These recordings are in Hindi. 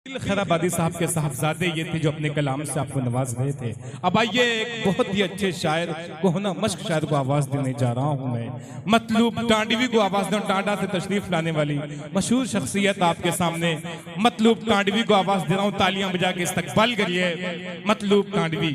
खैराबादी साहब के साहबजादे ये थे जो अपने कलाम से आपको नवाज रहे थे। अब आइए एक बहुत ही अच्छे शायर को होना मश्क शायर को आवाज देने जा रहा हूं मैं। मतलूब टांडवी को आवाज दूं। टांडा से तशरीफ लाने वाली मशहूर शख्सियत आपके सामने मतलूब टांडवी को आवाज दे रहा हूं। तालियां बजा के इस्तकबाल करिए मतलूब टांडवी।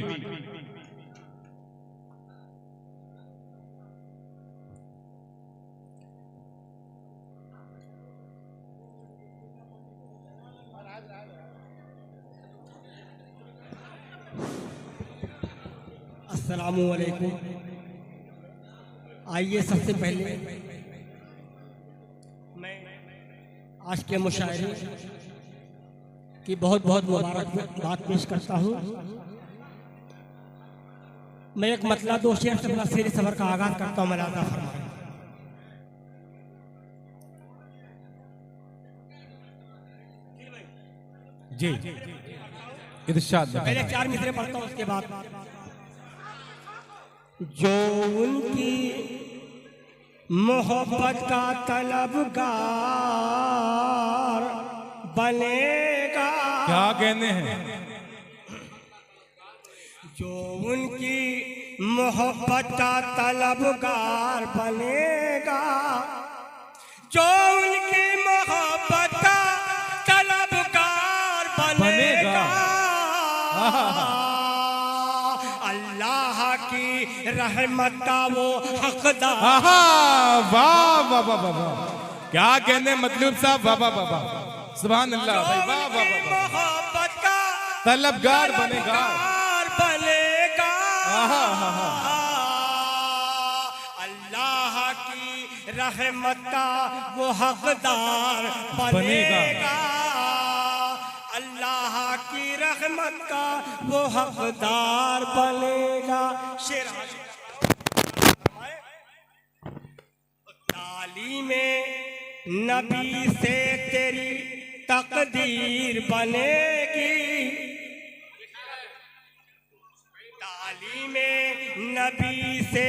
अस्सलामुअलैकुम। आइए सबसे पहले मैं आज के मुशायरे की बहुत बहुत मुबारकबाद पेश करता हूँ। मैं एक मतला दो शेर से अपना शेर सफर का आगाज करता हूँ। मलाजा फरमाएं। जी इरशाद। पहले 4 मिसरे पढ़ता हूँ, उसके बाद जो उनकी मोहब्बत का तलबगार बनेगा। क्या कहने हैं? जो उनकी मोहब्बत का तलबगार बनेगा, जो उनकी मोहब्बत का तलबगार बनेगा, रहमत का वो हकदार। वाह वाह वाह वाह वाह, क्या कहने मतलूब साहब। वाह वाह वाह, सुभान अल्लाह भाई। वाह वाह वाह, मोहब्बत का तलबगार बनेगा। अल्लाह की रहमत का वो हकदार बनेगा। अल्लाह की रहमत का वो हकदार बनेगा। शेर तालीमे नबी से तेरी तकदीर बनेगी। तालीमे नबी से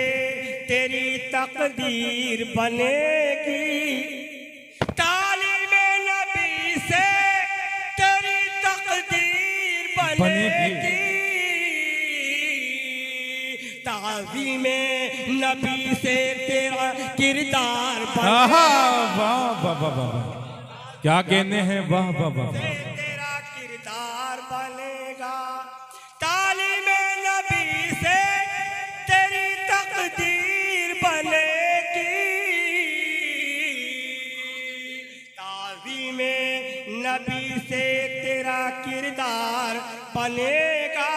तेरी तकदीर बनेगी। तालीमे नबी से तेरी तकदीर बनेगी। ताज़ीमे नबी से तेरा किरदार बनेगा। वाह वाह वाह वाह, क्या कहने हैं। वाह वाह वाह, तेरा किरदार बनेगा। तालीमे नबी से तेरी तकदीर बनेगी। ताज़ीमे नबी से तेरा किरदार बनेगा।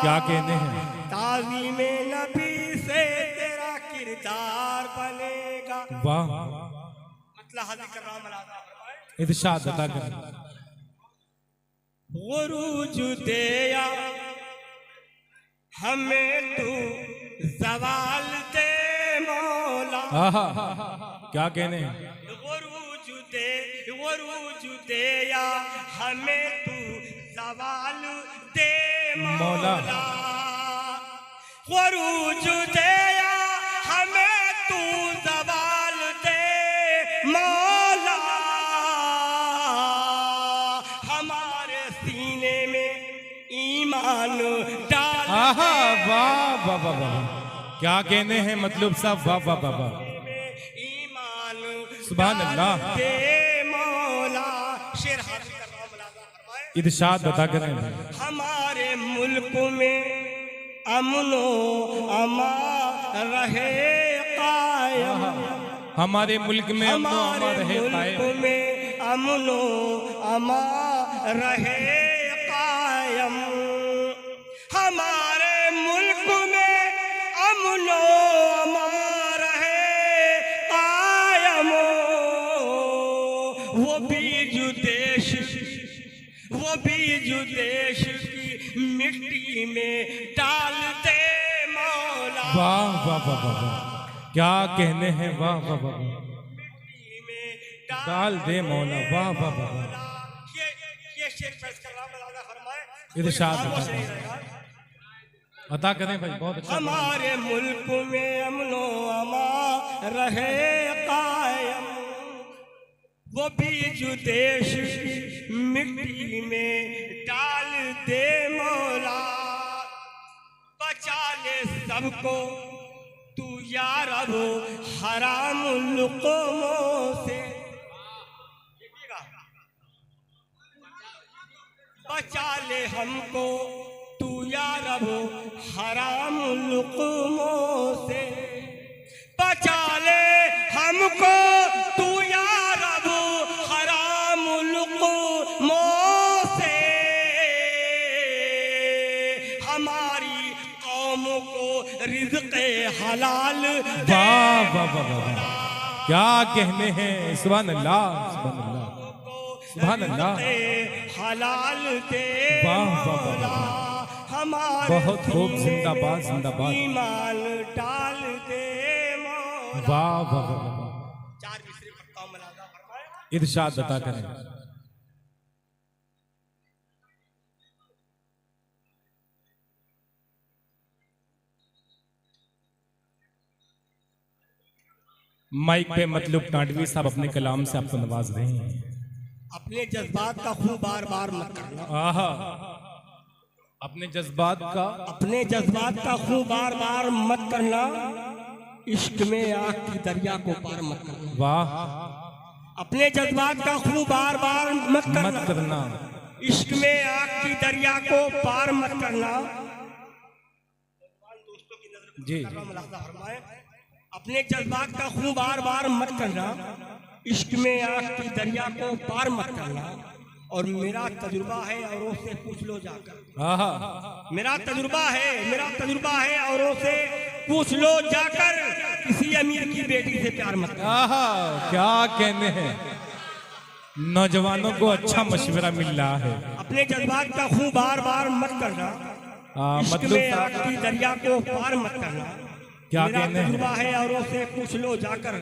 क्या कहने हैं। ताज़ीमे नबी से तेरा किरदार बनेगा। वाह, मतलब हाजिर कर रहा हूं। इरशाद अता करें। गुरूज देया हमें तू ज़वाल दे मौला। क्या कहने हैं। गुरूज देया हमें तू ज़वाल दे मौला। गुरूज देया हमें तू ज़वाल दे मौला। हमारे सीने में ईमान डाल। वाह वाह वाह वाह, क्या कहने हैं मतलब साहब। वाह वाह वाह वाह, ईमान सुभान अल्लाह। दे मौला। शेर हाजिर कर रहा हूं। इरशाद अता करें। हमारे मुल्क में अमनो अमा रहे कायम। हमारे मुल्क में अमनो अमा रहे कायम। में अमनो अमा रहे कायम। हमारे मुल्क में अमनो अमा रहे कायम। वो बीज देश की मिट्टी में डाल दे मौला। वाह वाह वाह वाह, क्या कहने हैं। वाह वाह वाह, मिट्टी में डाल दे मौला। वाह वाह वाह, ये शेर पेश कर रहा हूं। फरमाए इरशाद अता करें भाई। बहुत अच्छा। हमारे मुल्क में अमनो अमा रहे कायम। वो बीज देश की मिट्टी में डाल दे मौला, बचा ले सबको तू या रब हराम लुक़मों से। बचा ले हमको तू या रब हराम लुक़मों से, बचा ले हमको तू या रब हराम लुक़मों से। हमारी कौम को रिज़्क़े हलाल दे। वाह वाह वाह वाह, क्या कहने हैं। सुभान अल्लाह, सुभान अल्लाह, सुभान अल्लाह, हलाल दे वाह वाह वाह, हमारे बहुत खूब, जिंदाबाद जिंदाबाद, ईमान डाल दे मौला। वाह वाह वाह, चार मिसरे पढ़ता हूं, मलाजा फरमाए। इरशाद अता करें। माइक पे मतलब टांडवी साहब अपने कलाम से आपको नवाज रहे हैं। अपने जज्बात का खून बार बार मत करना। आहा, अपने जज्बात का, अपने जज्बात का खून बार बार मत करना, इश्क में आग की दरिया को पार मत करना। वाह, अपने जज्बात का खून बार बार मत करना, इश्क में आग की दरिया को पार मत करना। जी, अपने जज्बात का खून बार बार मत करना, इश्क में आग की दरिया को पार मत करना। और मेरा तजुर्बा है, औरों से पूछ लो जाकर। आहा, मेरा तजुर्बा है औरों से पूछ लो जाकर, किसी अमीर की बेटी से प्यार मत करना। आहा, क्या कहने हैं। नौजवानों को अच्छा मशवरा मिल रहा है। अपने जज्बात का खून बार बार मत करना, इश्क में आग की दरिया को पार मत करना। क्या मेरा कहने तजुर्बा हैं। है औरों से पूछ लो जाकर,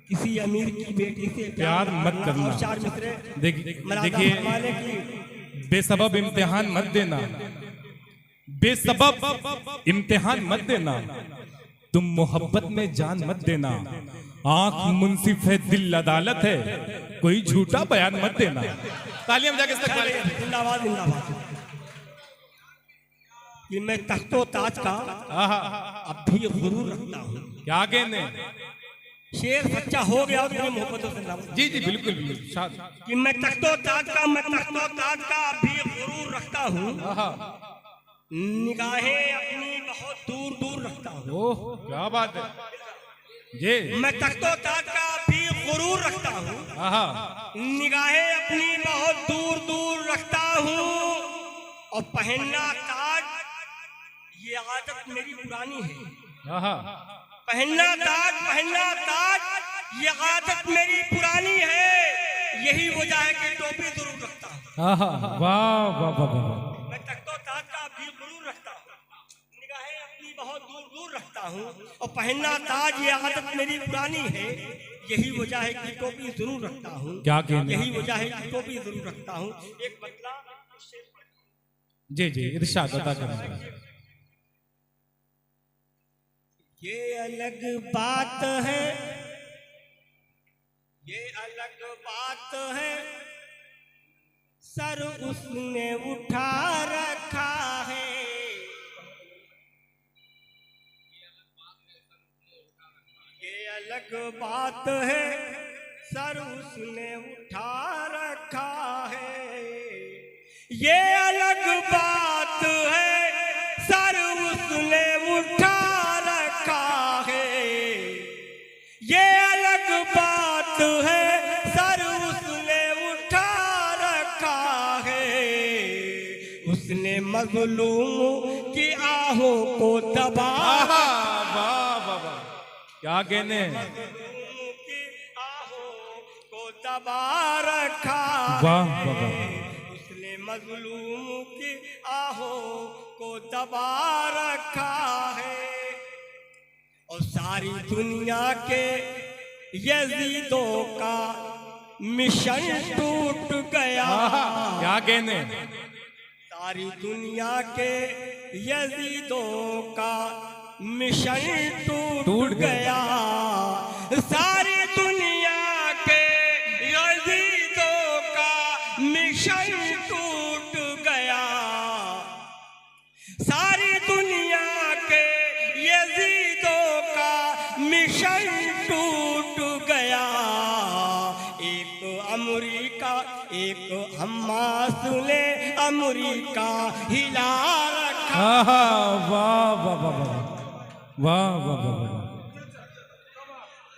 किसी अमीर की बेटी से प्यार मत करना। और चार मिसरे देखिए, बेसबब इम्तिहान मत देना, बेसबब इम्तिहान मत देना, तुम मोहब्बत में जान मत देना। आंख मुंसिफ है, दिल अदालत है, कोई झूठा बयान मत देना। तालियां बजा के इस्तकबाल। जिंदाबाद जिंदाबाद। कि मैं तख्तो ताज का अब भी गुरूर रखता हूँ। क्या कहने। शेर सच्चा हो गया तो मोहब्बतों से नाम। जी जी बिल्कुल बिल्कुल, शाद। कि मैं तख्तो ताज का अब भी गुरूर रखता हूँ। निगाहें अपनी बहुत दूर दूर रखता हूँ। ओह, क्या बात है। जी, मैं तख्तो ताज का अब भी गुरूर रखता हूँ। निगाहें अपनी बहुत दूर दूर रखता हूँ। और पहनना ताज ये आदत मेरी पुरानी है। पहनना ताज ये आदत मेरी पुरानी है। यही वजह है कि टोपी जरूर रखता हूँ। वाह वाह वाह वाह, मैं तख्तो ताज का भी जरूर रखता हूँ। निगाहें अपनी बहुत दूर दूर रखता हूँ। और पहनना ताज ये आदत मेरी पुरानी है। यही वजह है कि टोपी जरूर रखता हूँ। क्या कहने। यही वजह है कि टोपी जरूर रखता हूँ। एक बदला जी जी, इरशाद अता करें। ये अलग बात है, ये अलग बात है, सर उसने उठा रखा है। ये अलग बात है, सर उसने उठा रखा है। ये अलग बात है, सर उसने उठा रखा है। ये अलग बात है, सर उसने उठा रखा है। उसने मजलूम की आहों को दबा। वाह वाह वाह, क्या कहने। मजलूम की आहों को दबा रखा वाह है। वाह वाह, मजलूम की आहों को दबा रखा है। और सारी दुनिया के यजीदों का मिशन टूट गया। क्या कहने। सारी दुनिया के यजीदों का मिशन टूट गया। सारी दुनिया के सारी दुनिया के यजीदों का मिशन टूट गया। एक अमरीका एक हमास ने अमरीका हिला रखा। वाह वाह वाह वाह वाह वाह वाह वाह,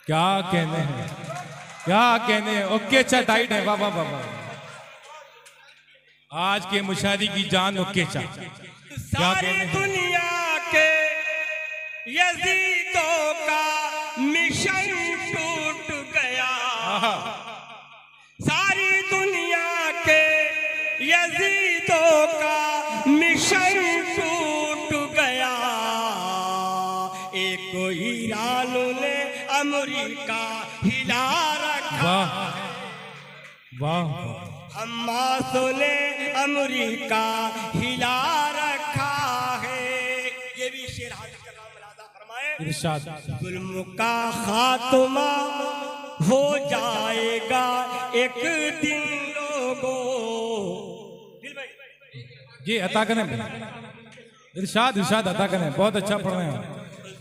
क्या कहने हैं, क्या कहने हैं। ओके चा टाइट है, वाह वाह वाह वाह। आज के मुशायरी की जान ओके चा। सारी दुनिया के यजीदों का मिशन टूट गया। सारी दुनिया के यजीदों का मिशन टूट गया। एक ईरान ने अमेरिका हिला रखा। वाह वाह, हमास ने अमेरिका हिला रखा है। ये भी शेर हाजिर का नाम मुलादा फरमाए। इरशाद। जुल्म का खात्मा हो जाएगा एक दिन लोगों। ये अता करें, इरशाद इरशाद अता करें, बहुत अच्छा पढ़ रहे हैं।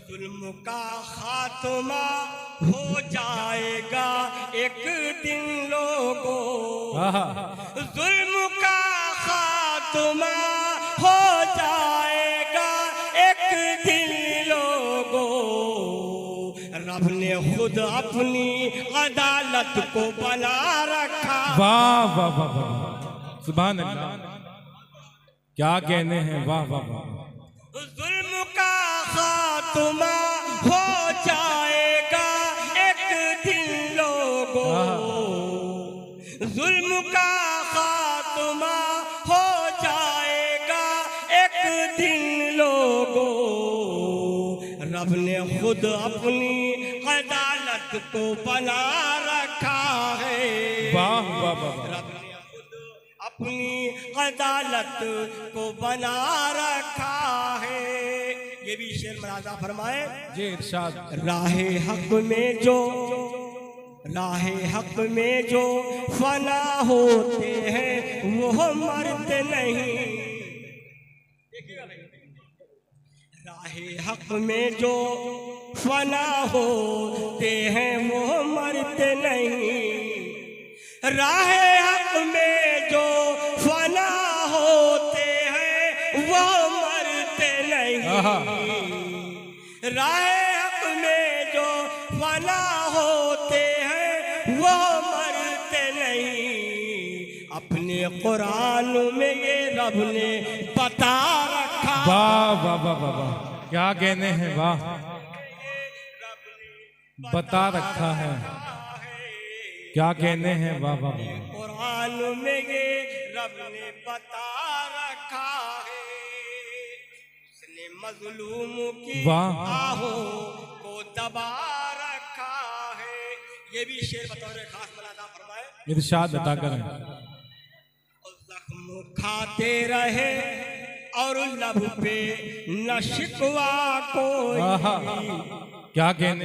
जुल्म का खात्मा हो जाएगा एक दिन लोगों। जुल्म का खात्मा हो जाएगा एक दिन लोगों। रब ने खुद अपनी अदालत को बना रखा। वाह वाह वाह वाह, सुभान अल्लाह, क्या कहने हैं, वाह वाह वाह। जुल्म का खात्मा हो जाएगा एक दिन लोगों। जुल्म का खात्मा हो जाएगा एक दिन लोगों। रब ने खुद अपनी अदालत को बना रखा है। वाह वाह वाह, रब ने खुद अपनी अदालत को बना रखा है। ये भी शेर मुलाजा फरमाए। जी इरशाद। राहे हक में जो फना होते हैं वो मरते नहीं। राहे हक में जो फना होते हैं वो मरते नहीं। राहे हक में जो फना होते हैं वो मरते नहीं। राहे हक में जो फना होते हैं वो मरते नहीं। अपने कुरान में ये रब ने बता रखा। वाह वाह वाह वाह वाह, क्या कहने हैं, वाह, बता रखा है, क्या कहने हैं, वाह वाह वाह। कुरान में ये रब ने बता रखा है। उसने मजलूम की वाह। आहों को दबा रखा है। ये भी शेर बतौर खास मुलादा फरमाए। इरशाद अता करें। जख्म खाते रहे और लब पे न शिकवा कोई। क्या कहने।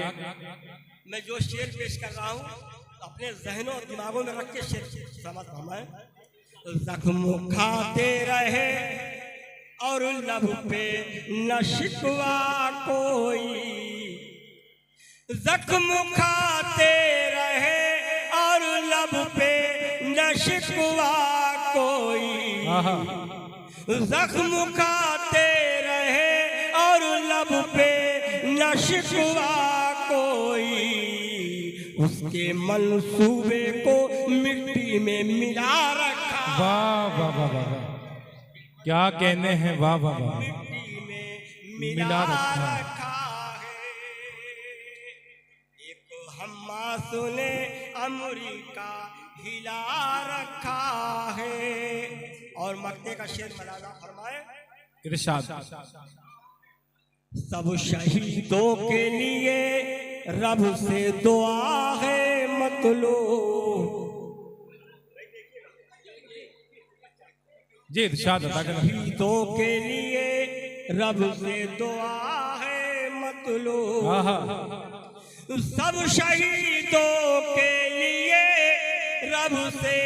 मैं जो शेर पेश कर रहा हूँ अपने जहनों और दिमागों में रख के शेर समझ फरमाए। जख्म खाते रहे और लब पे न शिकवा कोई। जख्म खाते रहे और लब पे न शिकवा कोई। जख्म खाते रहे और लब पे न शिकवा कोई। उसके मंसूबे को मिट्टी में मिला रखा। वाह वाह वाह वाह, क्या कहने हैं, वाह वाह वाह। मिट्टी में मिला रखा है। एक हमास ने अमेरिका हिला रखा है। और मक्ते का शेर मुलाजा फरमाए। इरशाद। सब शहीदों के लिए रब से दुआ है मतलूब। जी इरशाद अता करें। शहीदों के लिए रब से दुआ है मतलूब। सब शहीदों के लिए रब से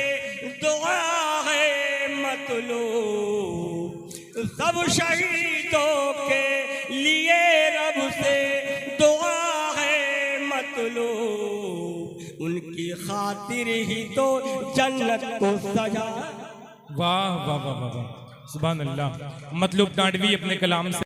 दुआ है मतलूब। सब शहीदों के लिए रब से दुआ है मतलूब, उनकी खातिर ही तो जन्नत को सजा। वाह वाह वाह वाह वाह, सुभान अल्लाह। मतलूब टांडवी अपने कलाम से